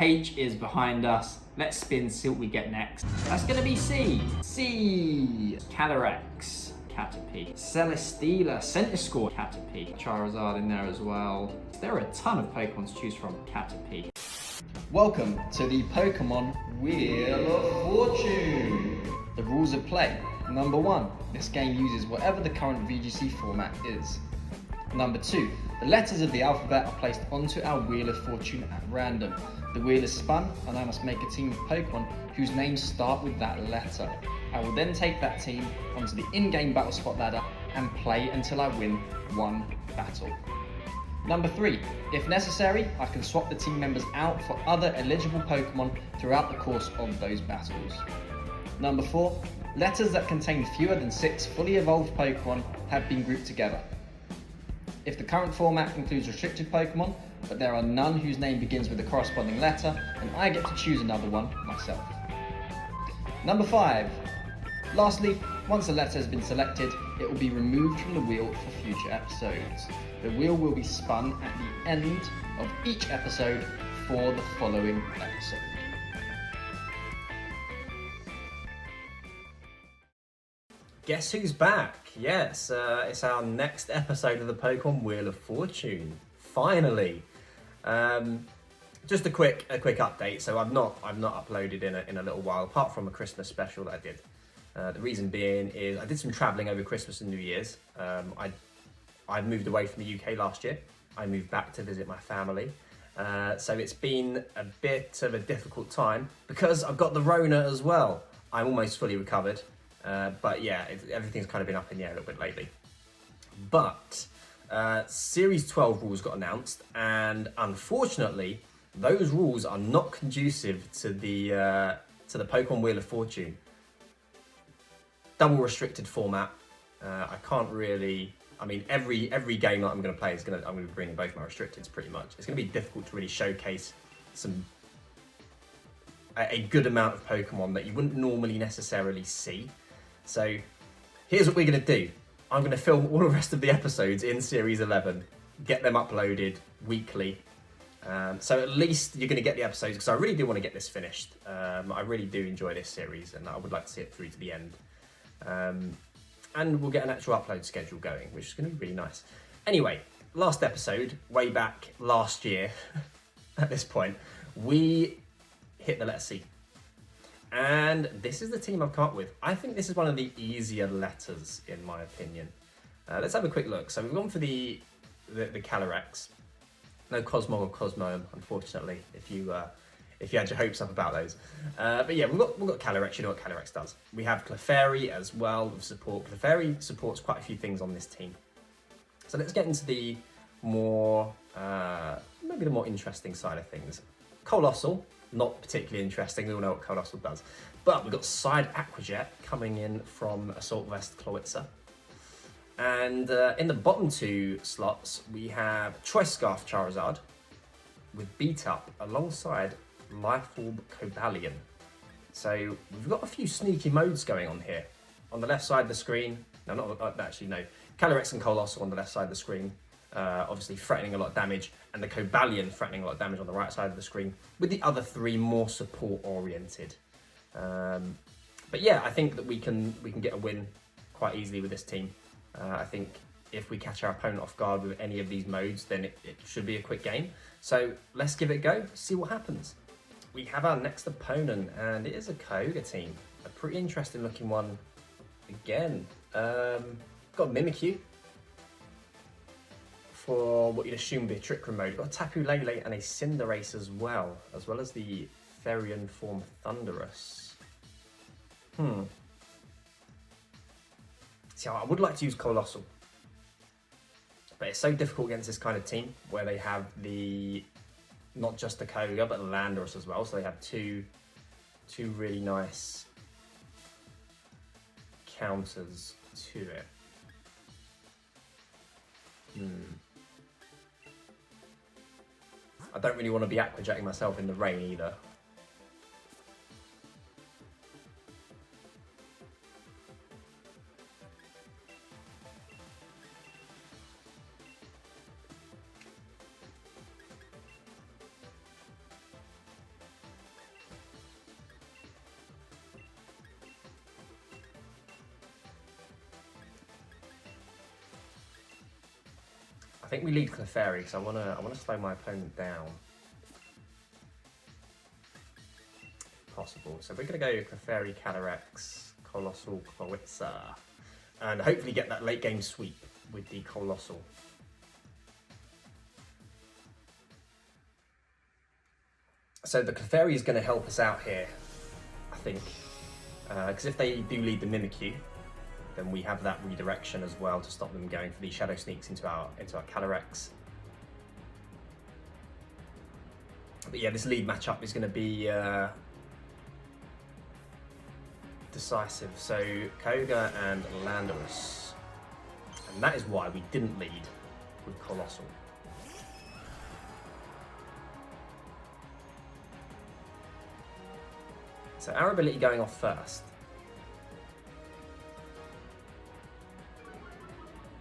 H is behind us. Let's spin, see what we get next. That's gonna be C. C. Calyrex, Caterpie. Celesteela, Centiscore, Caterpie. Charizard in there as well. There are a ton of Pokemon to choose from. Caterpie. Welcome to the Pokemon Wheel of Fortune. The rules of play. Number 1, this game uses whatever the current VGC format is. Number 2, the letters of the alphabet are placed onto our Wheel of Fortune at random. The wheel is spun and I must make a team of Pokemon whose names start with that letter. I will then take that team onto the in-game battle spot ladder and play until I win one battle. Number 3, if necessary, I can swap the team members out for other eligible Pokemon throughout the course of those battles. Number 4, letters that contain fewer than 6 fully evolved Pokemon have been grouped together. If the current format includes restricted Pokemon, but there are none whose name begins with a corresponding letter, then I get to choose another one myself. Number 5, lastly, once a letter has been selected, it will be removed from the wheel for future episodes. The wheel will be spun at the end of each episode for the following episode. Guess who's back? Yes, it's our next episode of the Pokemon Wheel of Fortune. Finally. Just a quick update. So I've not uploaded in a little while, apart from a Christmas special that I did. The reason being is I did some travelling over Christmas and New Year's. I moved away from the UK last year. I moved back to visit my family. So it's been a bit of a difficult time because I've got the Rona as well. I'm almost fully recovered. But yeah, everything's kind of been up in the air a little bit lately. But Series 12 rules got announced, and unfortunately, those rules are not conducive to the Pokemon Wheel of Fortune. Double restricted format. I can't really. I mean, every game that I'm going to play I'm going to be bringing both my restricteds pretty much. It's going to be difficult to really showcase a good amount of Pokemon that you wouldn't normally necessarily see. So here's what we're going to do. I'm going to film all the rest of the episodes in Series 11, get them uploaded weekly. So at least you're going to get the episodes, because I really do want to get this finished. I really do enjoy this series and I would like to see it through to the end. And we'll get an actual upload schedule going, which is going to be really nice. Anyway, last episode, way back last year, at this point, we hit the letter C. And this is the team I've come up with. I think this is one of the easier letters, in my opinion. Let's have a quick look. So we've gone for the Calyrex. No Cosmo or Cosmoem, unfortunately, if you had your hopes up about those. But yeah, we've got Calyrex. You know what Calyrex does. We have Clefairy as well with support. Clefairy supports quite a few things on this team. So let's get into the more, maybe the more interesting side of things. Colossal. Not particularly interesting, we all know what Colossal does. But we've got Side Aquajet coming in from Assault Vest Clawitzer. And in the bottom 2 slots, we have Choice Scarf Charizard with Beat Up alongside Life Orb Cobalion. So we've got a few sneaky modes going on here. On the left side of the screen, Calyrex and Colossal on the left side of the screen. Obviously threatening a lot of damage, and the Cobalion threatening a lot of damage on the right side of the screen, with the other 3 more support oriented. But yeah, I think that we can get a win quite easily with this team. I think if we catch our opponent off guard with any of these modes, then it should be a quick game. So let's give it a go, see what happens. We have our next opponent, and it is a Kyogre team. A pretty interesting looking one again. Got Mimikyu for what you'd assume would be a Trick Room mode. We've got a Tapu Lele and a Cinderace as well as the Therian form Thundurus. See, I would like to use Colossal, but it's so difficult against this kind of team where they have not just the Kyogre, but the Landorus as well. So they have two really nice counters to it. I don't really want to be aquajetting myself in the rain either. think we lead Clefairy because I wanna slow my opponent down. Possible. So we're gonna go Clefairy, Calyrex, Colossal, Clawitzer, and hopefully get that late game sweep with the Colossal. So the Clefairy is going to help us out here, I think, because if they do lead the Mimikyu, then we have that redirection as well to stop them going for these Shadow Sneaks into our Calyrex. But yeah, this lead matchup is going to be decisive. So Koga and Landorus, and that is why we didn't lead with Colossal. So our ability going off first,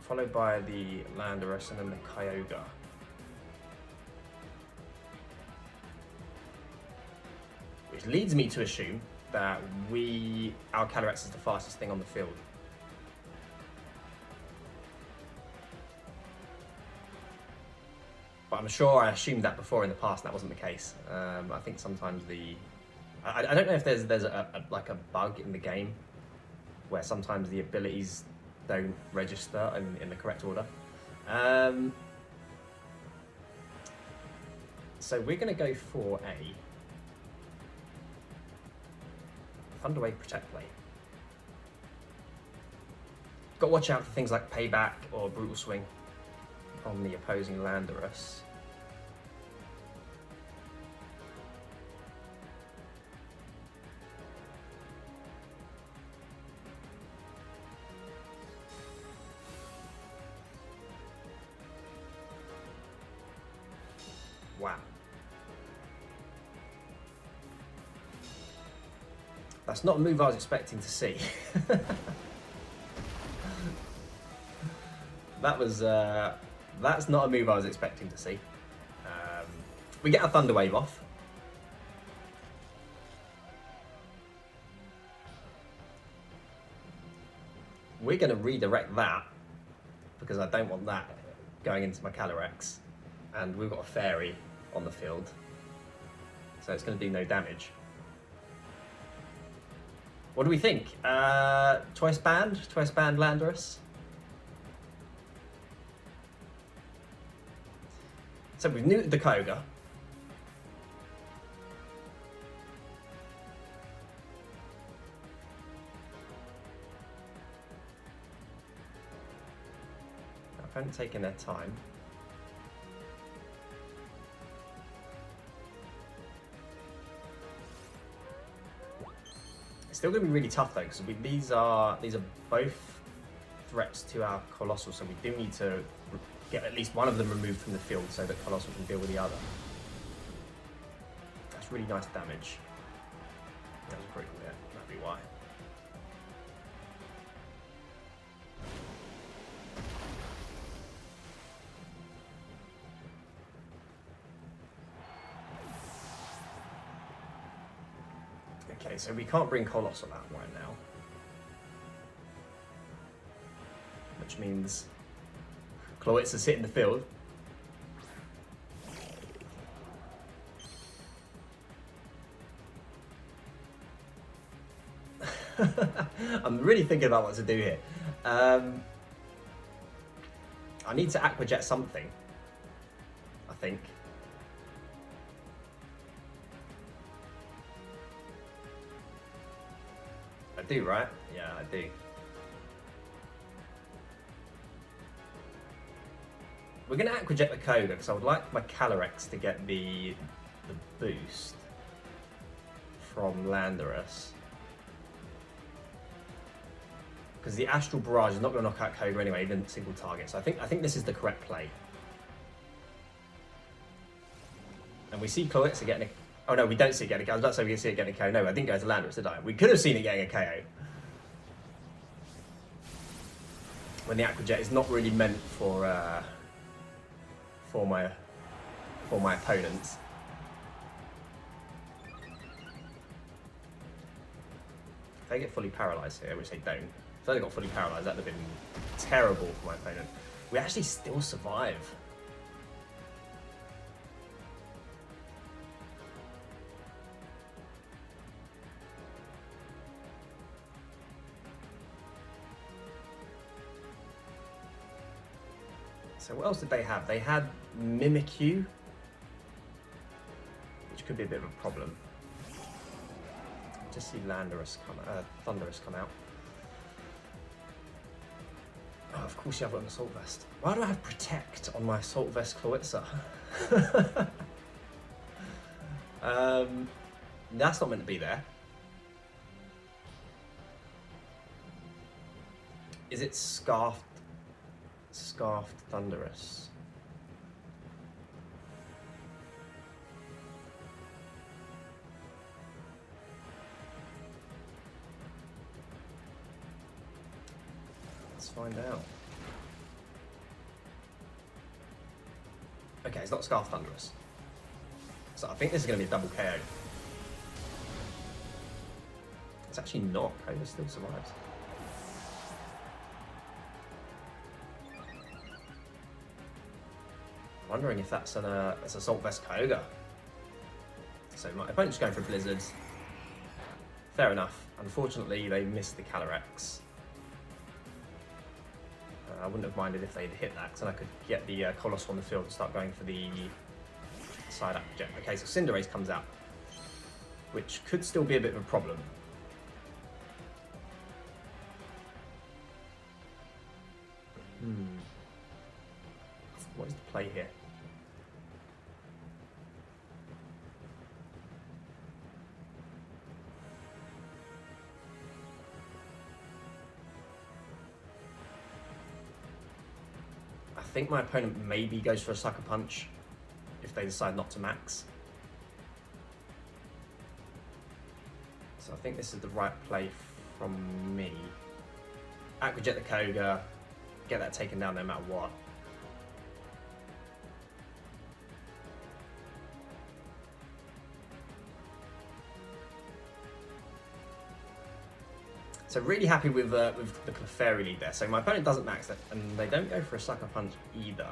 followed by the Landorus and then the Kyogre. Which leads me to assume that our Calyrex is the fastest thing on the field. But I'm sure I assumed that before in the past, and that wasn't the case. I think sometimes I don't know if there's like a bug in the game where sometimes the abilities don't register in the correct order. So we're going to go for a Thunder Wave Protect Play. Got to watch out for things like Payback or Brutal Swing on the opposing Landorus. Wow. That's not a move I was expecting to see. That's not a move I was expecting to see. We get a Thunder Wave off. We're going to redirect that because I don't want that going into my Calyrex. And we've got a Fairy on the field, so it's going to do no damage. What do we think? Twice banned Landorus. So we've neutered the Koga. Our opponent taking their time. It's still going to be really tough though, because these are both threats to our Colossal, so we do need to get at least one of them removed from the field so that Colossal can deal with the other. That's really nice damage. That was pretty cool, yeah, that'd be why. Okay, so we can't bring Colossal out right now. Which means Clawitzer sit in the field. I'm really thinking about what to do here. I need to Aqua Jet something, I think. I do, right? Yeah, I do. We're going to Aqua Jet the Koga because I would like my Calyrex to get the boost from Landorus. Because the Astral Barrage is not going to knock out Koga anyway, even single target. So I think this is the correct play. And we see Clawitzer getting a... Oh no, we don't see it getting a KO. I was about to say we can see it getting a KO. No, I didn't go to Landorus, did I? We could have seen it getting a KO. When the Aqua Jet is not really meant for my opponents. If they get fully paralysed here, which they don't. If they got fully paralysed, that would have been terrible for my opponent. We actually still survive. So what else did they have? They had Mimikyu, which could be a bit of a problem. Just see Thundurus come out. Oh, of course you have it on Assault Vest. Why do I have Protect on my Assault Vest Clawitzer? That's not meant to be there. Is it Scarfed Thundurus? Let's find out. Okay, it's not Scarfed Thundurus. So I think this is going to be a double KO. It's actually not. Koga still survives. Wondering if that's an Assault Vest Koga. So my opponent's going for Blizzards. Fair enough. Unfortunately, they missed the Calyrex. I wouldn't have minded if they'd hit that, because then I could get the Colossal on the field and start going for the side up jet. Okay, so Cinderace comes out, which could still be a bit of a problem. What is the play here? I think my opponent maybe goes for a Sucker Punch if they decide not to max. So I think this is the right play from me. Aqua Jet the Koga, get that taken down no matter what. So really happy with the Clefairy lead there. So my opponent doesn't max it, and they don't go for a Sucker Punch either.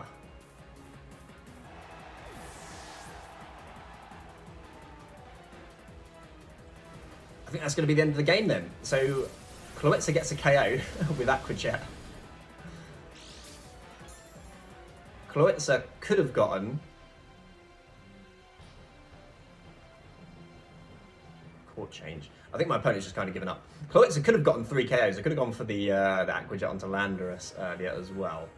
I think that's going to be the end of the game then. So Clawitzer gets a KO with Aqua Jet. Clawitzer could have gotten Court Change. I think my opponent's just kind of given up. Clawitzer could have gotten 3 KOs. I could have gone for the Aqua Jet onto Landorus earlier as well.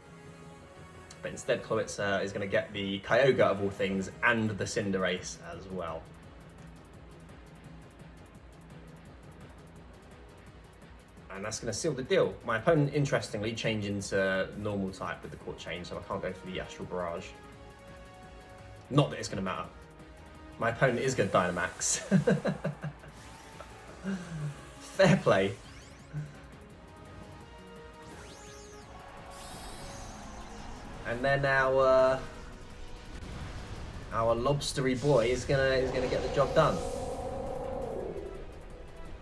But instead, Clawitzer is going to get the Kyogre of all things and the Cinderace as well. And that's going to seal the deal. My opponent, interestingly, changed into normal type with the Court Change, so I can't go for the Astral Barrage. Not that it's going to matter. My opponent is going to Dynamax. Fair play. And then our lobstery boy is gonna get the job done.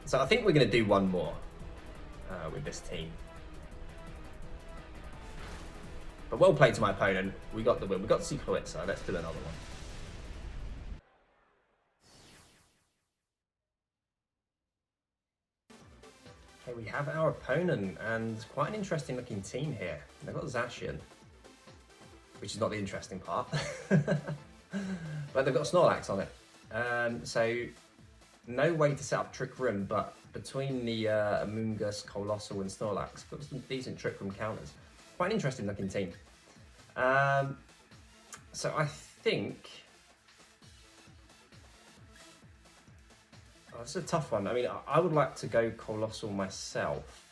So I think we're gonna do one more with this team. But well played to my opponent. We got the win. We got to see Clawitzer. Let's do another one. Okay, we have our opponent, and quite an interesting looking team here. They've got Zacian, which is not the interesting part. But they've got Snorlax on it. So no way to set up Trick Room, but between the Amoonguss, Colossal and Snorlax, got some decent Trick Room counters. Quite an interesting looking team. So I think... Oh, this is a tough one. I mean, I would like to go Colossal myself.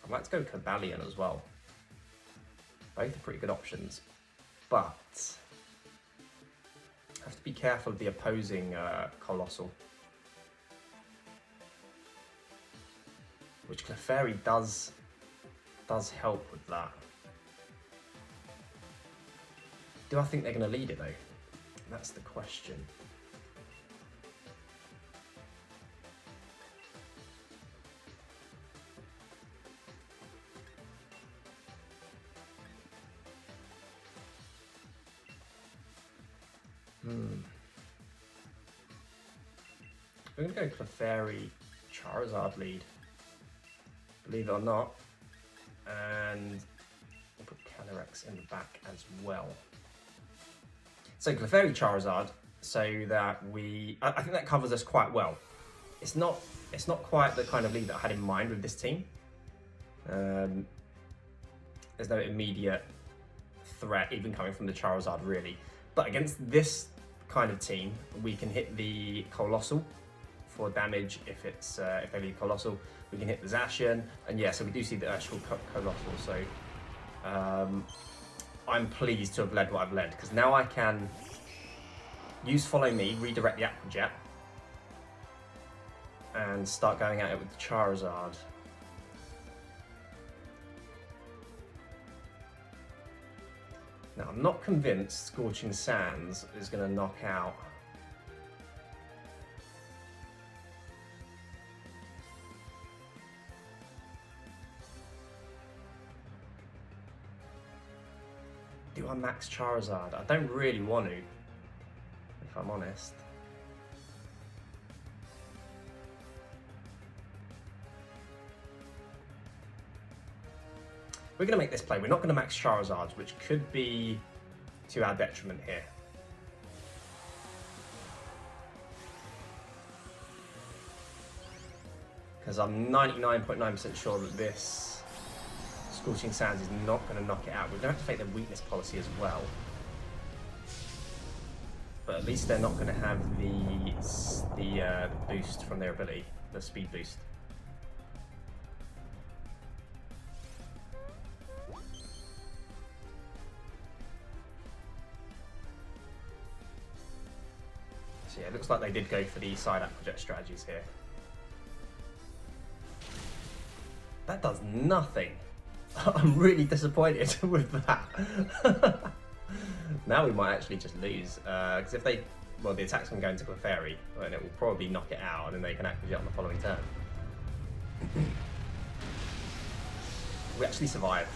I'd like to go Cobalion as well. Both are pretty good options, but I have to be careful of the opposing Colossal, which Clefairy does help with that. Do I think they're going to lead it though? That's the question. We're going to go Clefairy, Charizard lead, believe it or not, and we'll Calyrex in the back as well. So Clefairy Charizard, so that I think that covers us quite well. It's not quite the kind of lead that I had in mind with this team. There's no immediate threat even coming from the Charizard really. But against this kind of team, we can hit the Colossal for damage if they lead Colossal. We can hit the Zacian, and yeah, so we do see the actual Colossal. So I'm pleased to have led what I've led, because now I can use Follow Me, redirect the Aqua Jet, and start going at it with the Charizard. Now, I'm not convinced Scorching Sands is going to knock out Do I max Charizard? I don't really want to, if I'm honest. We're going to make this play. We're not going to max Charizards, which could be to our detriment here. Because I'm 99.9% sure that this Scorching Sands is not going to knock it out. We're going to have to fake the weakness policy as well. But at least they're not going to have the boost from their ability, the speed boost. So yeah, it looks like they did go for the side Aqua Jet strategies here. That does nothing. I'm really disappointed with that. Now we might actually just lose, because if they, well, the attack's going to go into Clefairy, and it will probably knock it out, and then they can Aqua Jet on the following turn. We actually survive,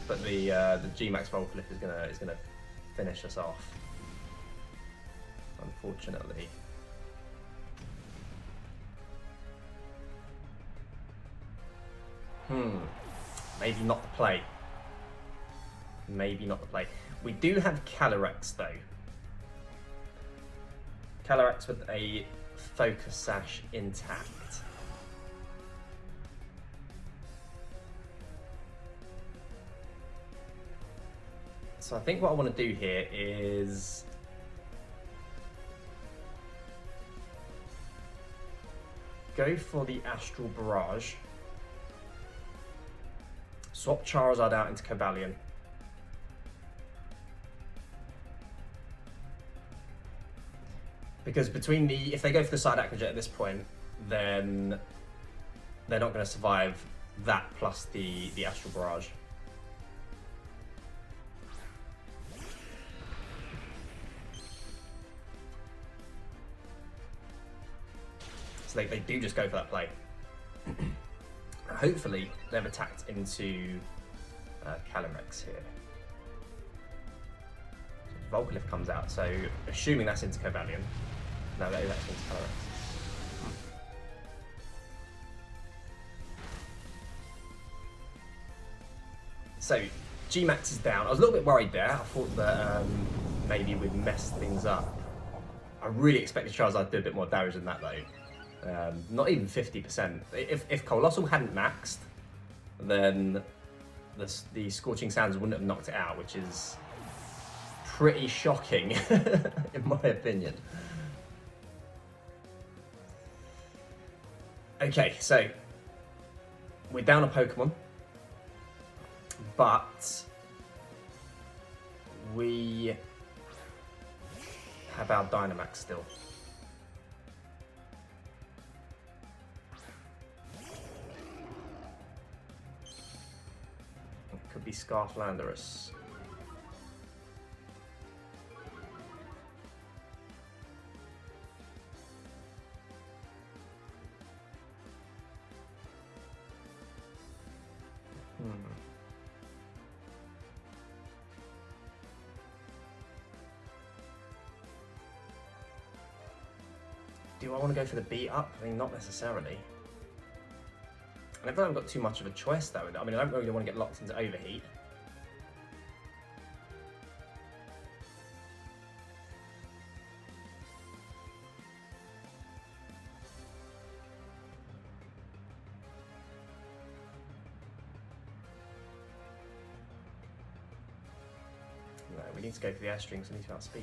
but the G-Max Volclip is gonna finish us off, unfortunately. Maybe not the play. Maybe not the play. We do have Calyrex though. Calyrex with a Focus Sash intact. So I think what I want to do here is go for the Astral Barrage. Swap Charizard out into Cobalion. Because if they go for the side Aqua Jet at this point, then they're not going to survive that plus the Astral Barrage. So they do just go for that play. Hopefully they've attacked into Calyrex here. So Volclip comes out, so assuming that's into Cobalion. No, that is actually into Calyrex. So G-Max is down. I was a little bit worried there. I thought that maybe we'd mess things up. I really expected Charizard to do a bit more damage than that though. Not even 50%. If Colossal hadn't maxed, then the Scorching Sands wouldn't have knocked it out, which is pretty shocking, in my opinion. Okay, so we're down a Pokemon, but we have our Dynamax still. Could be Scarflandorus. Do I want to go for the beat up? I mean, not necessarily. I don't think I've got too much of a choice though. I mean, I don't really want to get locked into Overheat. we need to go for the airstream, so we need to outspeed.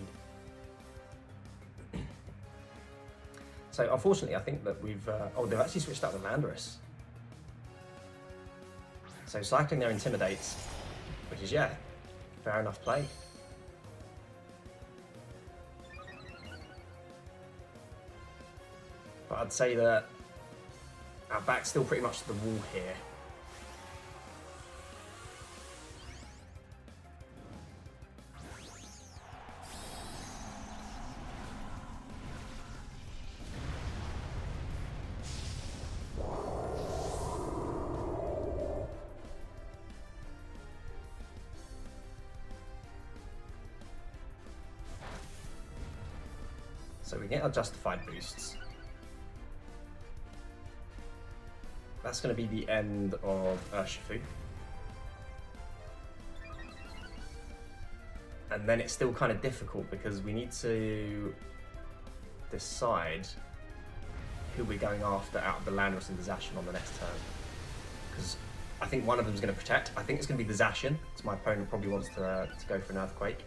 So unfortunately, I think that we've... oh, they've actually switched out the Landorus. So cycling there intimidates, which is, yeah, fair enough play. But I'd say that our back's still pretty much to the wall here. So we get our justified boosts. That's going to be the end of Urshifu. And then it's still kind of difficult because we need to decide who we're going after out of the Landorus and the Zacian on the next turn. Because I think one of them is going to protect. I think it's going to be the Zacian, because my opponent probably wants to go for an Earthquake.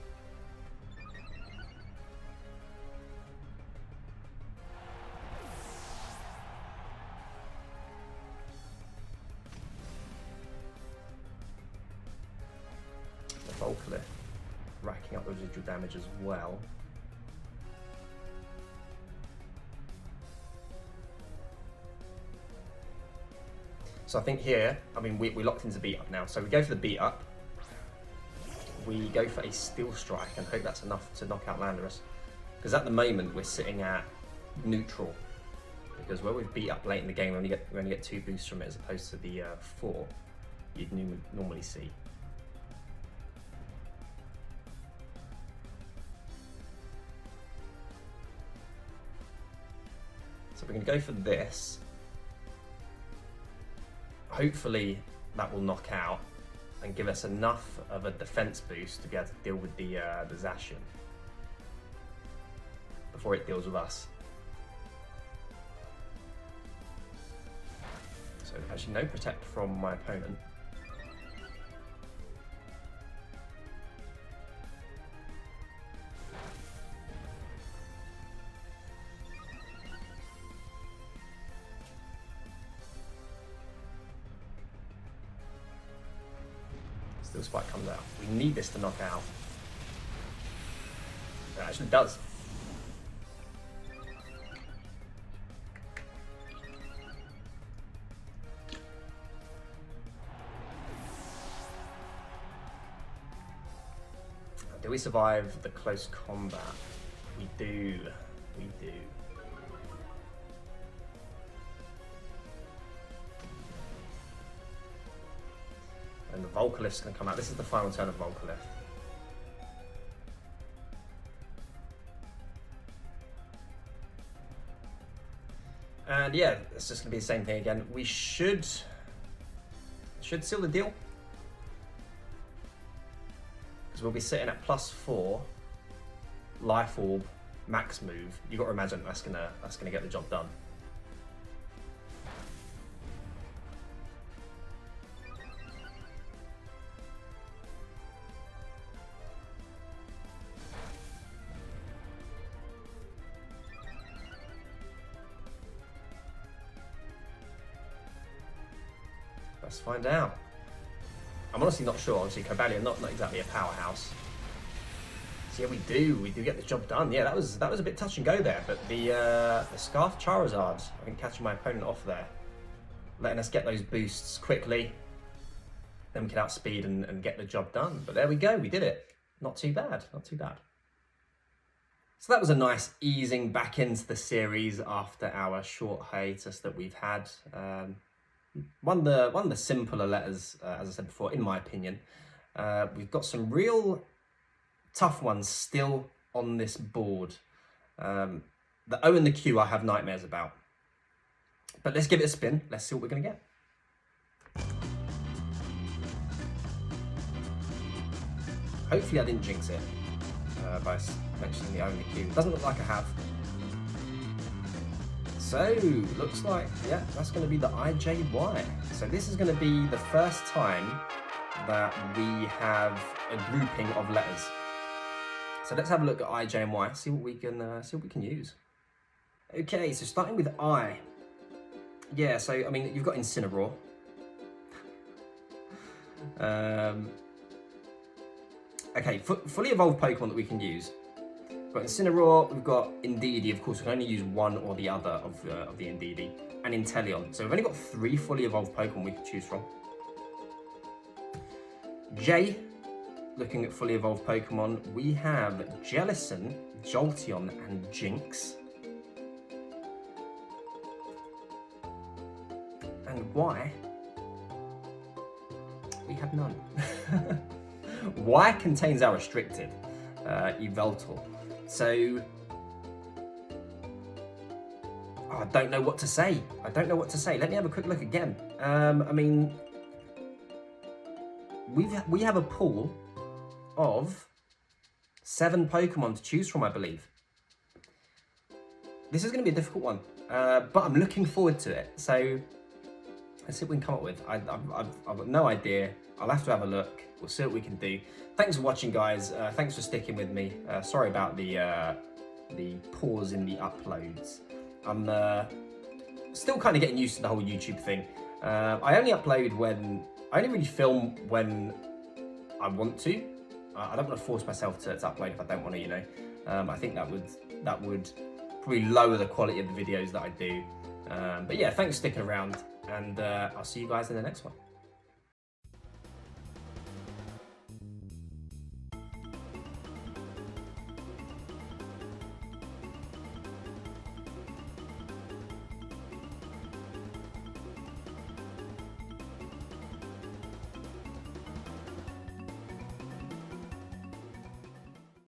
Volcalith racking up the residual damage as well. So I think here, I mean, we're locked into beat up now. So we go for the beat up. We go for a Steel Strike and hope that's enough to knock out Landorus. Because at the moment we're sitting at neutral. Because where we've beat up late in the game, we only get 2 boosts from it as opposed to the 4 you'd normally see. So we're going to go for this. Hopefully that will knock out and give us enough of a defense boost to be able to deal with the Zacian before it deals with us. So actually no protect from my opponent. Steel Spike comes out. We need this to knock out. It actually does. Do we survive the close combat? We do. We do. And the Volcalith's going to come out. This is the final turn of Volcalith. And yeah, it's just going to be the same thing again. We should seal the deal. Because we'll be sitting at +4, Life Orb, max move. You've got to imagine that's gonna get the job done. Let's find out. I'm honestly not sure. Obviously, Cobalion not exactly a powerhouse. So yeah, we do get the job done. Yeah, that was a bit touch and go there, but the Scarf Charizard, I think, catching my opponent off there, letting us get those boosts quickly. Then we can outspeed and get the job done. But there we go, we did it. Not too bad, not too bad. So that was a nice easing back into the series after our short hiatus that we've had. One of the simpler letters, as I said before, in my opinion. We've got some real tough ones still on this board. The O and the Q I have nightmares about. But let's give it a spin. Let's see what we're going to get. Hopefully I didn't jinx it by mentioning the O and the Q. Doesn't look like I have. So, looks like, yeah, that's going to be the IJY. So this is going to be the first time that we have a grouping of letters. So let's have a look at I, J, and Y. See what we can use. Okay, so starting with I. Yeah, so I mean you've got Incineroar. Okay, fully evolved Pokemon that we can use. We've got Incineroar, we've got Indeedee, of course we can only use one or the other of the Indeedee, and Inteleon. So we've only got 3 fully evolved Pokemon we can choose from. J, looking at fully evolved Pokemon, we have Jellicent, Jolteon, and Jinx. And Y, we have none. Y contains our restricted, Yveltal. So, I don't know what to say. Let me have a quick look again. I mean, we have a pool of 7 Pokemon to choose from, I believe. This is going to be a difficult one, but I'm looking forward to it. So, let's see what we can come up with. I've got no idea. I'll have to have a look. We'll see what we can do. Thanks for watching, guys. Thanks for sticking with me. Sorry about the pause in the uploads. I'm still kind of getting used to the whole YouTube thing. I only really film when I want to. I don't want to force myself to upload if I don't want to, you know. I think that would probably lower the quality of the videos that I do. But yeah, thanks for sticking around, and I'll see you guys in the next one.